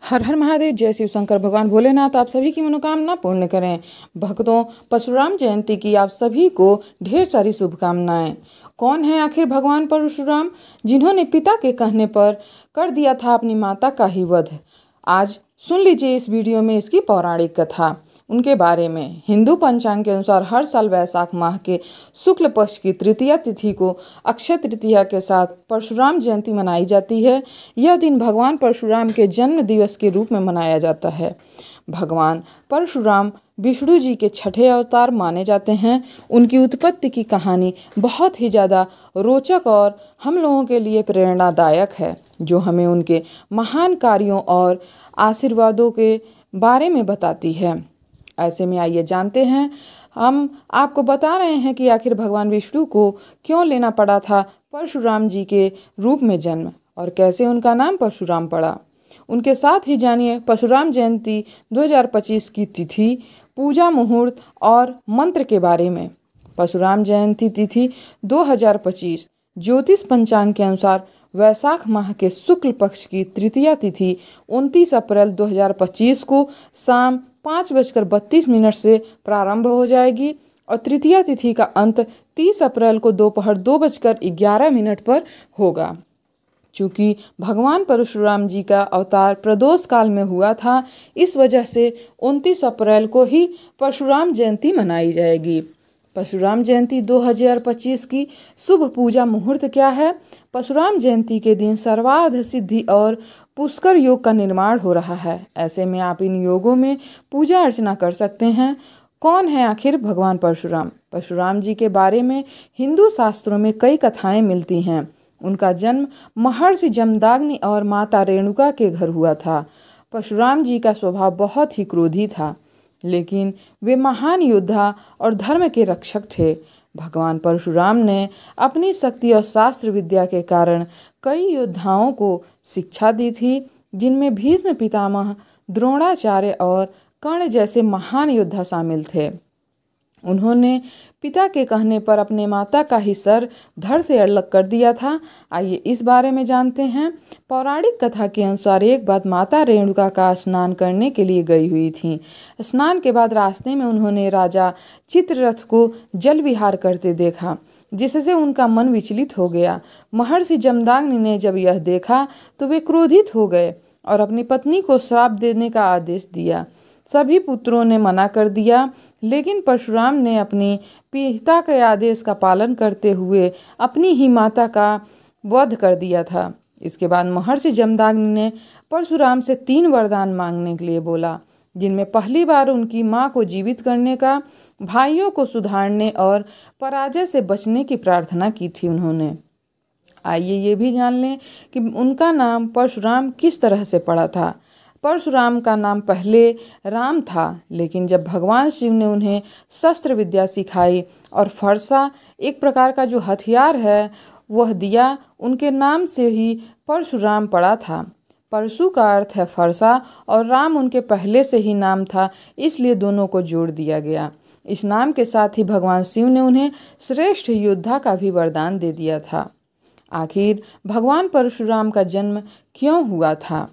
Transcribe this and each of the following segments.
हर हर महादेव। जय शिव शंकर। भगवान भोलेनाथ आप सभी की मनोकामना पूर्ण करें। भक्तों, परशुराम जयंती की आप सभी को ढेर सारी शुभकामनाएं। कौन है आखिर भगवान परशुराम, जिन्होंने पिता के कहने पर कर दिया था अपनी माता का ही वध? आज सुन लीजिए इस वीडियो में इसकी पौराणिक कथा उनके बारे में। हिंदू पंचांग के अनुसार हर साल वैशाख माह के शुक्ल पक्ष की तृतीया तिथि को अक्षय तृतीया के साथ परशुराम जयंती मनाई जाती है। यह दिन भगवान परशुराम के जन्म दिवस के रूप में मनाया जाता है। भगवान परशुराम विष्णु जी के छठे अवतार माने जाते हैं। उनकी उत्पत्ति की कहानी बहुत ही ज़्यादा रोचक और हम लोगों के लिए प्रेरणादायक है, जो हमें उनके महान कार्यों और आशीर्वादों के बारे में बताती है। ऐसे में आइए जानते हैं, हम आपको बता रहे हैं कि आखिर भगवान विष्णु को क्यों लेना पड़ा था परशुराम जी के रूप में जन्म, और कैसे उनका नाम परशुराम पड़ा। उनके साथ ही जानिए परशुराम जयंती 2025 की तिथि, पूजा मुहूर्त और मंत्र के बारे में। परशुराम जयंती तिथि 2025 ज्योतिष पंचांग के अनुसार वैशाख माह के शुक्ल पक्ष की तृतीया तिथि 29 अप्रैल 2025 को शाम 5:32 से प्रारंभ हो जाएगी और तृतीया तिथि का अंत 30 अप्रैल को दोपहर 2:11 पर होगा। चूँकि भगवान परशुराम जी का अवतार प्रदोष काल में हुआ था, इस वजह से 29 अप्रैल को ही परशुराम जयंती मनाई जाएगी। परशुराम जयंती 2025 की शुभ पूजा मुहूर्त क्या है? परशुराम जयंती के दिन सर्वार्थ सिद्धि और पुष्कर योग का निर्माण हो रहा है। ऐसे में आप इन योगों में पूजा अर्चना कर सकते हैं। कौन है आखिर भगवान परशुराम? परशुराम जी के बारे में हिंदू शास्त्रों में कई कथाएं मिलती हैं। उनका जन्म महर्षि जमदाग्नि और माता रेणुका के घर हुआ था। परशुराम जी का स्वभाव बहुत ही क्रोधी था, लेकिन वे महान योद्धा और धर्म के रक्षक थे। भगवान परशुराम ने अपनी शक्ति और शास्त्र विद्या के कारण कई योद्धाओं को शिक्षा दी थी, जिनमें भीष्म पितामह, द्रोणाचार्य और कर्ण जैसे महान योद्धा शामिल थे। उन्होंने पिता के कहने पर अपने माता का ही सर धड़ से अलग कर दिया था। आइए इस बारे में जानते हैं। पौराणिक कथा के अनुसार एक बार माता रेणुका का स्नान करने के लिए गई हुई थी। स्नान के बाद रास्ते में उन्होंने राजा चित्ररथ को जल विहार करते देखा, जिससे उनका मन विचलित हो गया। महर्षि जमदाग्नि ने जब यह देखा तो वे क्रोधित हो गए और अपनी पत्नी को श्राप देने का आदेश दिया। सभी पुत्रों ने मना कर दिया, लेकिन परशुराम ने अपनी पिता के आदेश का पालन करते हुए अपनी ही माता का वध कर दिया था। इसके बाद महर्षि जमदाग्नि ने परशुराम से 3 वरदान मांगने के लिए बोला, जिनमें पहली बार उनकी मां को जीवित करने का, भाइयों को सुधारने और पराजय से बचने की प्रार्थना की थी उन्होंने। आइए ये भी जान लें कि उनका नाम परशुराम किस तरह से पड़ा था। परशुराम का नाम पहले राम था, लेकिन जब भगवान शिव ने उन्हें शस्त्र विद्या सिखाई और फरसा, एक प्रकार का जो हथियार है, वह दिया, उनके नाम से ही परशुराम पड़ा था। परशु का अर्थ है फरसा और राम उनके पहले से ही नाम था, इसलिए दोनों को जोड़ दिया गया। इस नाम के साथ ही भगवान शिव ने उन्हें श्रेष्ठ योद्धा का भी वरदान दे दिया था। आखिर भगवान परशुराम का जन्म क्यों हुआ था,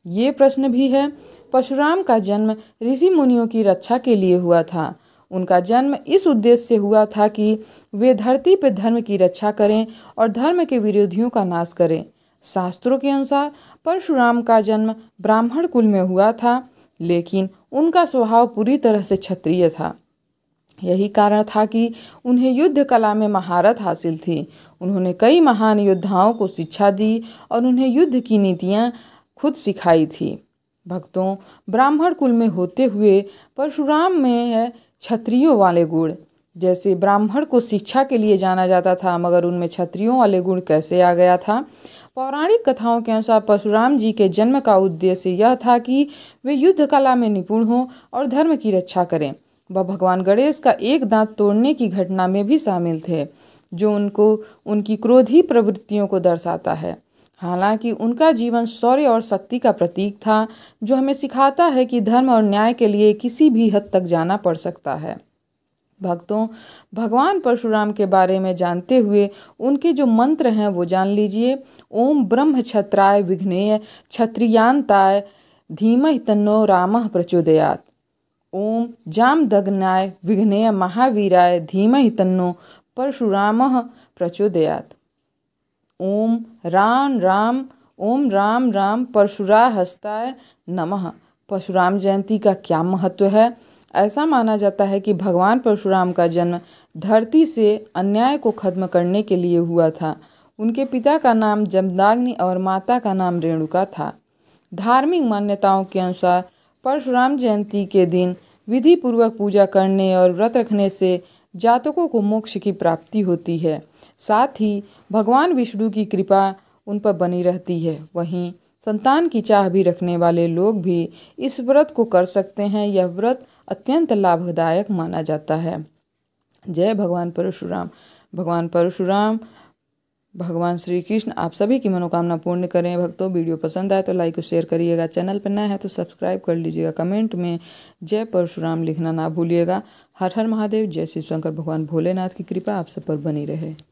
ये प्रश्न भी है। परशुराम का जन्म ऋषि मुनियों की रक्षा के लिए हुआ था। उनका जन्म इस उद्देश्य से हुआ था कि वे धरती पर धर्म की रक्षा करें और धर्म के विरोधियों का नाश करें। शास्त्रों के अनुसार परशुराम का जन्म ब्राह्मण कुल में हुआ था, लेकिन उनका स्वभाव पूरी तरह से क्षत्रिय था। यही कारण था कि उन्हें युद्ध कला में महारत हासिल थी। उन्होंने कई महान योद्धाओं को शिक्षा दी और उन्हें युद्ध की नीतियाँ खुद सिखाई थी। भक्तों, ब्राह्मण कुल में होते हुए परशुराम में है क्षत्रियों वाले गुण। जैसे ब्राह्मण को शिक्षा के लिए जाना जाता था, मगर उनमें क्षत्रियों वाले गुण कैसे आ गया था? पौराणिक कथाओं के अनुसार परशुराम जी के जन्म का उद्देश्य यह था कि वे युद्ध कला में निपुण हों और धर्म की रक्षा करें। वह भगवान गणेश का एक दांत तोड़ने की घटना में भी शामिल थे, जो उनकी क्रोधी प्रवृत्तियों को दर्शाता है। हालांकि उनका जीवन शौर्य और शक्ति का प्रतीक था, जो हमें सिखाता है कि धर्म और न्याय के लिए किसी भी हद तक जाना पड़ सकता है। भक्तों, भगवान परशुराम के बारे में जानते हुए उनके जो मंत्र हैं वो जान लीजिए। ओम ब्रह्म क्षत्राय विघ्नेय क्षत्रियांताय धीमहि तन्नो रामः प्रचोदयात्। ओम जामदग्नाय विघ्नेय महावीराय धीमहि तन्नो परशुरामः प्रचोदयात्। ओम राम राम परशुराहस्ताय नमः। परशुराम जयंती का क्या महत्व है? ऐसा माना जाता है कि भगवान परशुराम का जन्म धरती से अन्याय को खत्म करने के लिए हुआ था। उनके पिता का नाम जमदाग्नि और माता का नाम रेणुका था। धार्मिक मान्यताओं के अनुसार परशुराम जयंती के दिन विधि पूर्वक पूजा करने और व्रत रखने से जातकों को मोक्ष की प्राप्ति होती है। साथ ही भगवान विष्णु की कृपा उन पर बनी रहती है। वहीं संतान की चाह भी रखने वाले लोग भी इस व्रत को कर सकते हैं। यह व्रत अत्यंत लाभदायक माना जाता है। जय भगवान परशुराम। भगवान परशुराम, भगवान श्री कृष्ण आप सभी की मनोकामना पूर्ण करें। भक्तों, वीडियो पसंद आए तो लाइक और शेयर करिएगा। चैनल पर नया है तो सब्सक्राइब कर लीजिएगा। कमेंट में जय परशुराम लिखना ना भूलिएगा। हर हर महादेव। जय श्री शंकर भगवान भोलेनाथ की कृपा आप सब पर बनी रहे।